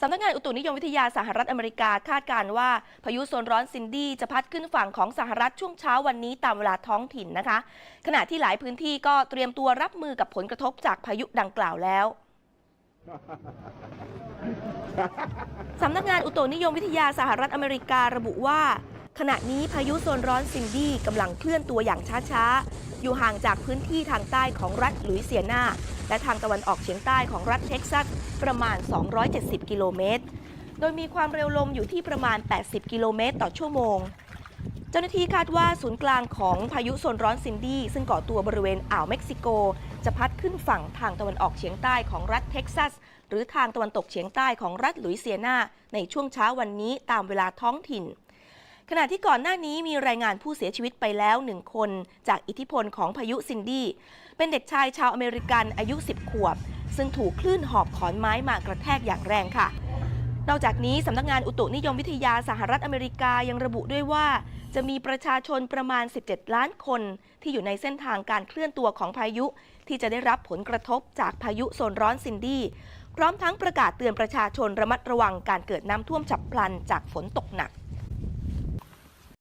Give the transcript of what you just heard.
สำนักงานอุตุนิยมวิทยาสหรัฐอเมริกาคาดการณ์ว่าพายุโซนร้อนซินดี้จะพัดขึ้นฝั่งของสหรัฐช่วงเช้าวันนี้ตามเวลาท้องถิ่นนะคะขณะที่หลายพื้นที่ก็เตรียมตัวรับมือกับผลกระทบจากพายุดังกล่าวแล้วสำนักงานอุตุนิยมวิทยาสหรัฐอเมริการะบุว่าขณะนี้พายุโซนร้อนซินดี้กำลังเคลื่อนตัวอย่างช้าๆอยู่ห่างจากพื้นที่ทางใต้ของรัฐลุยเซียนาและทางตะวันออกเฉียงใต้ของรัฐเท็กซัสประมาณ270กิโลเมตรโดยมีความเร็วลมอยู่ที่ประมาณ80กิโลเมตรต่อชั่วโมงเจ้าหน้าที่คาดว่าศูนย์กลางของพายุโซนร้อนซินดี้ซึ่งก่อตัวบริเวณอ่าวเม็กซิโกจะพัดขึ้นฝั่งทางตะวันออกเฉียงใต้ของรัฐเท็กซัสหรือทางตะวันตกเฉียงใต้ของรัฐลุยเซียนาในช่วงเช้าวันนี้ตามเวลาท้องถิ่นขณะที่ก่อนหน้านี้มีรายงานผู้เสียชีวิตไปแล้ว1คนจากอิทธิพลของพายุซินดี้เป็นเด็กชายชาวอเมริกันอายุ10ขวบซึ่งถูกคลื่นหอบขอนไม้มากระแทกอย่างแรงค่ะนอกจากนี้สำนักงานอุตุนิยมวิทยาสหรัฐอเมริกายังระบุด้วยว่าจะมีประชาชนประมาณ17ล้านคนที่อยู่ในเส้นทางการเคลื่อนตัวของพายุที่จะได้รับผลกระทบจากพายุโซนร้อนซินดี้พร้อมทั้งประกาศเตือนประชาชนระมัดระวังการเกิดน้ำท่วมฉับพลันจากฝนตกหนัก